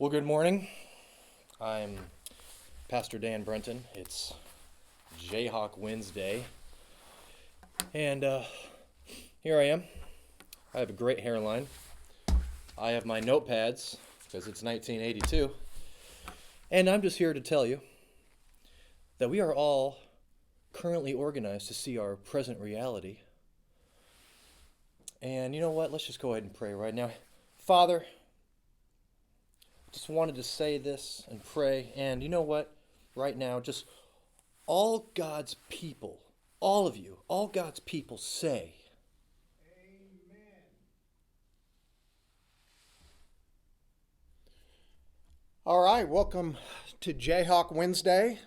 Well, good morning. I'm Pastor Dan Brenton. It's Jayhawk Wednesday. And here I am. I have a great hairline. I have my notepads because it's 1982. And I'm just here to tell you that we are all currently organized to see our present reality. And you know what? Let's just go ahead and pray right now. Father, just wanted to say this and pray. And you know what? Right now, just all God's people, all of you, all God's people say, Amen. All right, welcome to Jayhawk Wednesday.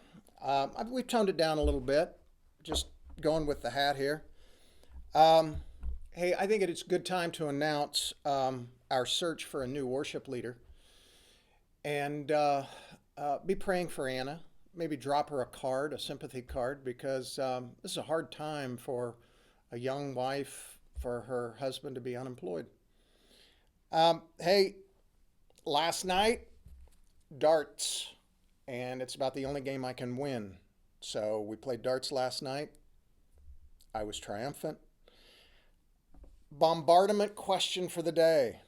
We've toned it down a little bit, just going with the hat here. Hey, I think it's a good time to announce our search for a new worship leader. And be praying for Anna. Maybe drop her a card, a sympathy card, because this is a hard time for a young wife, for her husband to be unemployed. Hey, last night, darts, and it's about the only game I can win. So we played darts last night. I was triumphant. Bombardment question for the day.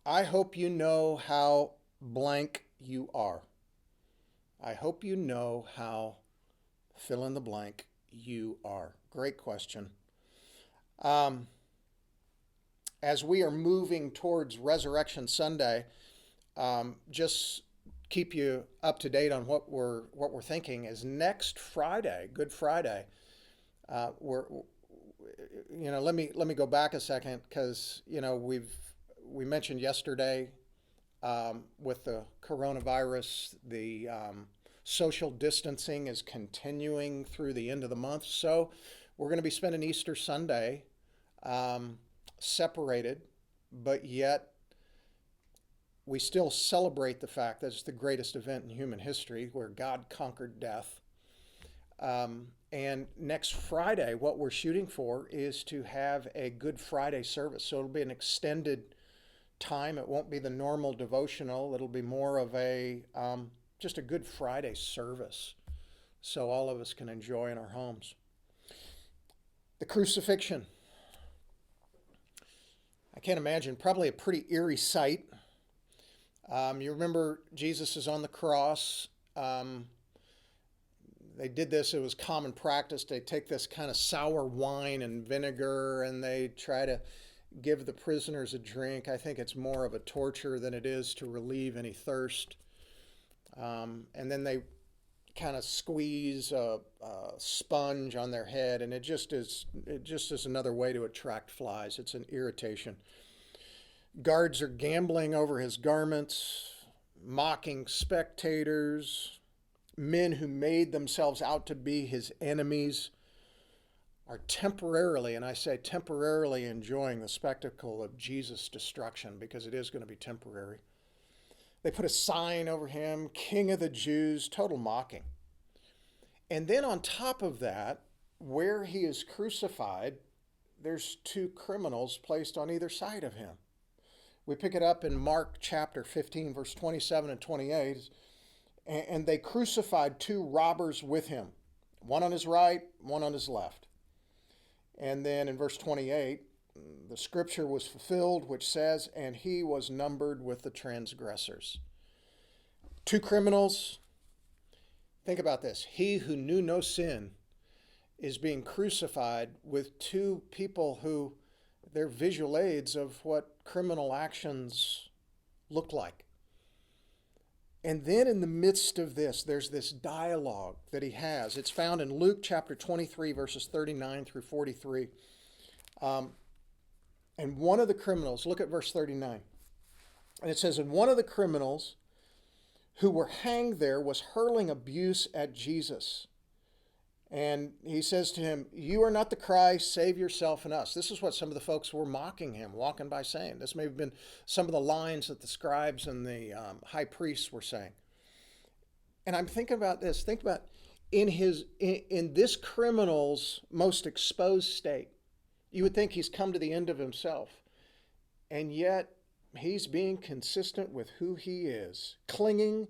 I hope you know how blank you are. I hope you know how fill in the blank you are. Great question. As we are moving towards Resurrection Sunday, just keep you up to date on what we're thinking is next Friday, Good Friday. Let me go back a second because we mentioned yesterday. With the coronavirus, the social distancing is continuing through the end of the month. So we're going to be spending Easter Sunday separated, but yet we still celebrate the fact that it's the greatest event in human history where God conquered death. And next Friday, what we're shooting for is to have a Good Friday service. So it'll be an extended time. It won't be the normal devotional. It'll be more of a just a Good Friday service, so all of us can enjoy in our homes. The crucifixion. I can't imagine. Probably a pretty eerie sight. You remember Jesus is on the cross. They did this. It was common practice. They take this kind of sour wine and vinegar, and they try to give the prisoners a drink. I think it's more of a torture than it is to relieve any thirst. And then they kind of squeeze a sponge on their head, and it just is another way to attract flies. It's an irritation. Guards are gambling over his garments, mocking spectators. Men who made themselves out to be his enemies are temporarily, and I say temporarily, enjoying the spectacle of Jesus' destruction, because it is going to be temporary. They put a sign over him, King of the Jews, total mocking. And then on top of that, where he is crucified, there's two criminals placed on either side of him. We pick it up in Mark chapter 15, verse 27 and 28, and they crucified two robbers with him, one on his right, one on his left. And then in verse 28, the scripture was fulfilled, which says, and he was numbered with the transgressors. Two criminals. Think about this. He who knew no sin is being crucified with two people who they're visual aids of what criminal actions look like. And then in the midst of this, there's this dialogue that he has. It's found in Luke chapter 23, verses 39 through 43. And one of the criminals, look at verse 39. And it says, and one of the criminals who were hanged there was hurling abuse at Jesus. And he says to him, you are not the Christ, save yourself and us. This is what some of the folks were mocking him, walking by saying. This may have been some of the lines that the scribes and the high priests were saying. And I'm thinking about this. Think about in this criminal's most exposed state. You would think he's come to the end of himself. And yet He's being consistent with who he is, clinging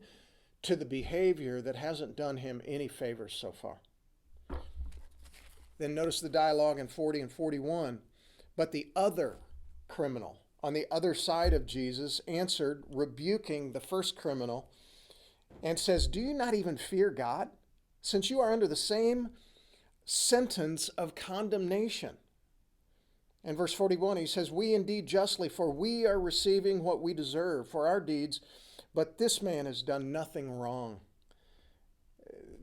to the behavior that hasn't done him any favors so far. Then notice the dialogue in 40 and 41. But the other criminal on the other side of Jesus answered, rebuking the first criminal, and says, "Do you not even fear God, since you are under the same sentence of condemnation?" In verse 41, he says, "We indeed justly, for we are receiving what we deserve for our deeds, but this man has done nothing wrong."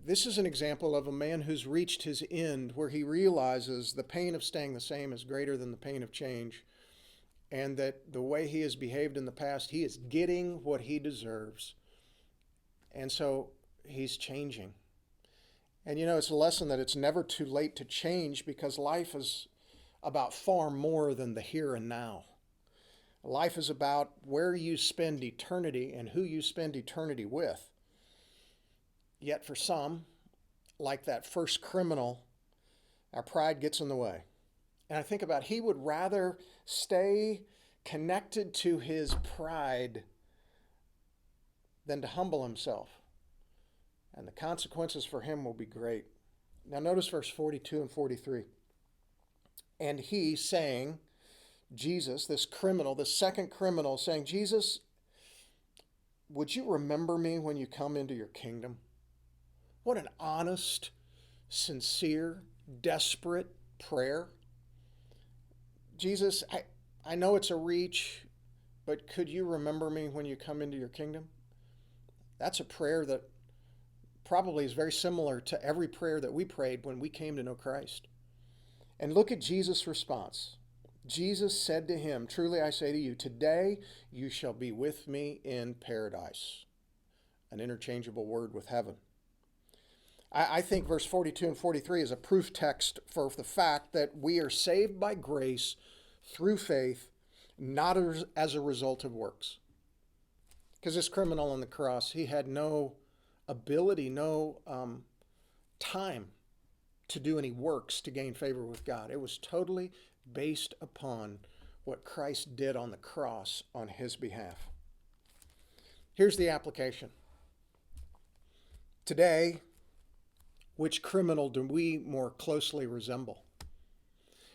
This is an example of a man who's reached his end, where he realizes the pain of staying the same is greater than the pain of change, and that the way he has behaved in the past, he is getting what he deserves. And so he's changing. And it's a lesson that it's never too late to change, because life is about far more than the here and now. Life is about where you spend eternity and who you spend eternity with. Yet for some, like that first criminal, our pride gets in the way. And I think about, he would rather stay connected to his pride than to humble himself. And the consequences for him will be great. Now notice verse 42 and 43. And he saying, Jesus, this criminal, the second criminal, saying, "Jesus, would you remember me when you come into your kingdom?" What an honest, sincere, desperate prayer. Jesus, I know it's a reach, but could you remember me when you come into your kingdom? That's a prayer that probably is very similar to every prayer that we prayed when we came to know Christ. And look at Jesus' response. Jesus said to him, "Truly I say to you, today you shall be with me in paradise." An interchangeable word with heaven. I think verse 42 and 43 is a proof text for the fact that we are saved by grace through faith, not as a result of works. Because this criminal on the cross, he had no ability, no time to do any works to gain favor with God. It was totally based upon what Christ did on the cross on his behalf. Here's the application. Today, which criminal do we more closely resemble?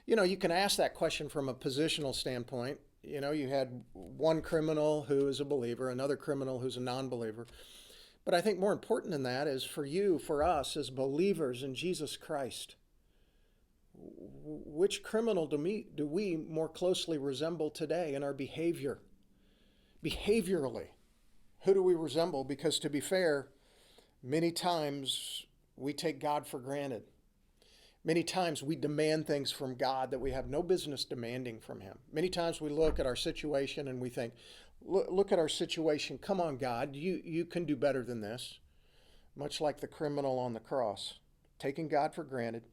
You can ask that question from a positional standpoint. You had one criminal who is a believer, another criminal who's a non-believer. But I think more important than that is for you, for us as believers in Jesus Christ. Which criminal do we more closely resemble today in our behavior? Behaviorally, who do we resemble? Because to be fair, many times we take God for granted. Many times we demand things from God that we have no business demanding from him. Many times we look at our situation and we think, look at our situation. Come on, God, you can do better than this. Much like the criminal on the cross, taking God for granted,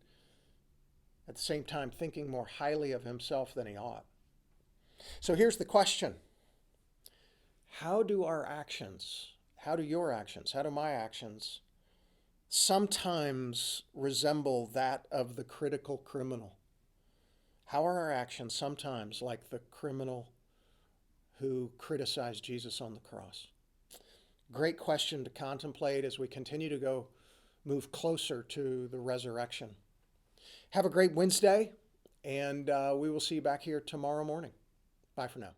at the same time thinking more highly of himself than he ought. So here's the question. How do your actions, how do my actions sometimes resemble that of the critical criminal? How are our actions sometimes like the criminal who criticized Jesus on the cross? Great question to contemplate as we continue to move closer to the resurrection. Have a great Wednesday, and we will see you back here tomorrow morning. Bye for now.